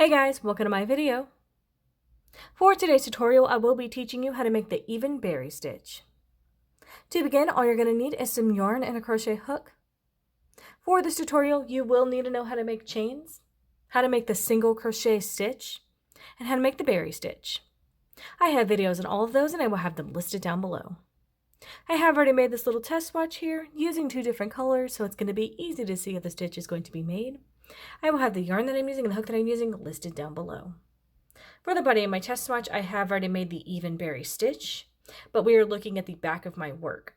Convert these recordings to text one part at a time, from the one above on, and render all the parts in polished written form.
Hey guys, welcome to my video. For today's tutorial, I will be teaching you how to make the even berry stitch. To begin, all you're going to need is some yarn and a crochet hook. For this tutorial, you will need to know how to make chains, how to make the single crochet stitch, and how to make the berry stitch. I have videos on all of those and I will have them listed down below. I have already made this little test swatch here using two different colors, so it's going to be easy to see if the stitch is going to be made. I will have the yarn that I'm using and the hook that I'm using listed down below. For the body of my test swatch, I have already made the even berry stitch, but we are looking at the back of my work.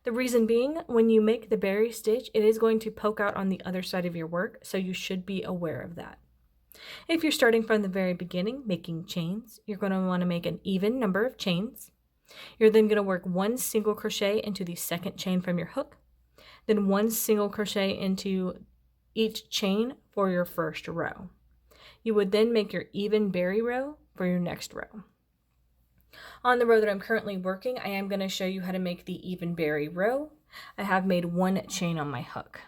The reason being, when you make the berry stitch, it is going to poke out on the other side of your work, so you should be aware of that. If you're starting from the very beginning, making chains, you're going to want to make an even number of chains. You're then going to work one single crochet into the second chain from your hook, then one single crochet into each chain for your first row. You would then make your even berry row for your next row. On the row that I'm currently working, I am going to show you how to make the even berry row. I have made one chain on my hook.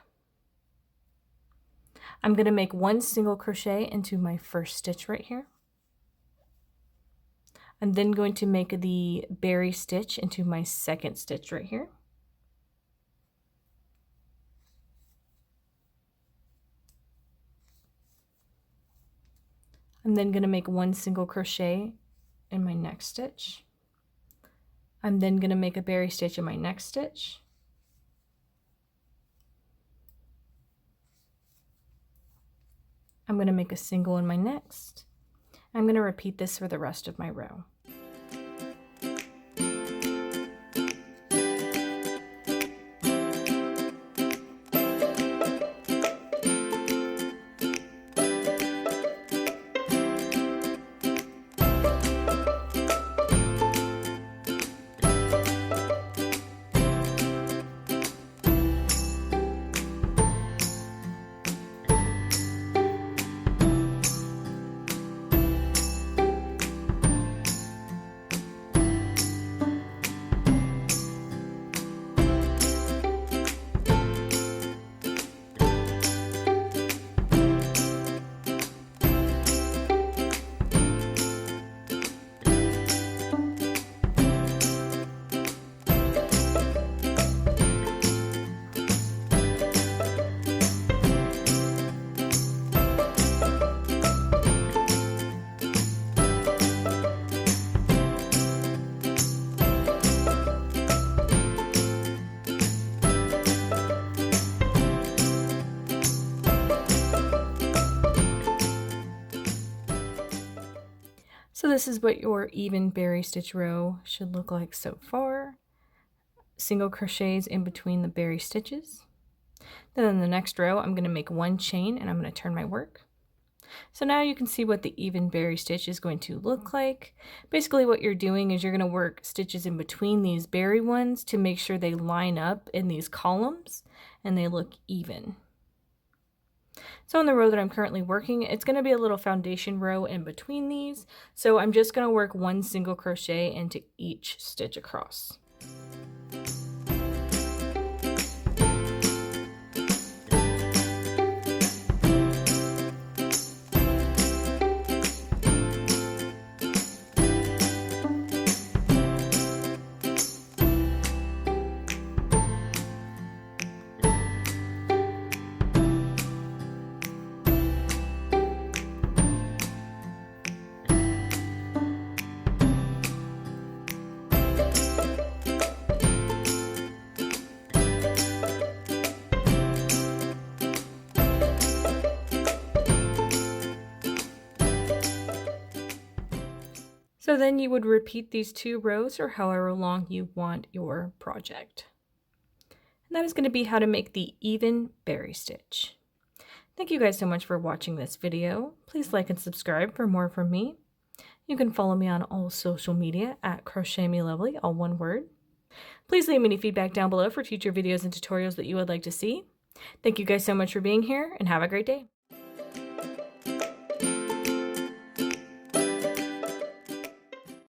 I'm going to make one single crochet into my first stitch right here. I'm then going to make the berry stitch into my second stitch right here. I'm then going to make one single crochet in my next stitch. I'm then going to make a berry stitch in my next stitch. I'm going to make a single in my next. I'm going to repeat this for the rest of my row. So this is what your even berry stitch row should look like so far. Single crochets in between the berry stitches. Then in the next row, I'm going to make one chain and I'm going to turn my work. So now you can see what the even berry stitch is going to look like. Basically what you're doing is you're going to work stitches in between these berry ones to make sure they line up in these columns and they look even. So on the row that I'm currently working, it's going to be a little foundation row in between these. So I'm just going to work one single crochet into each stitch across. So then you would repeat these two rows or however long you want your project. And that is going to be how to make the even berry stitch. Thank you guys so much for watching this video. Please like and subscribe for more from me. You can follow me on all social media at crochetmelovely, all one word. Please leave me any feedback down below for future videos and tutorials that you would like to see. Thank you guys so much for being here and have a great day.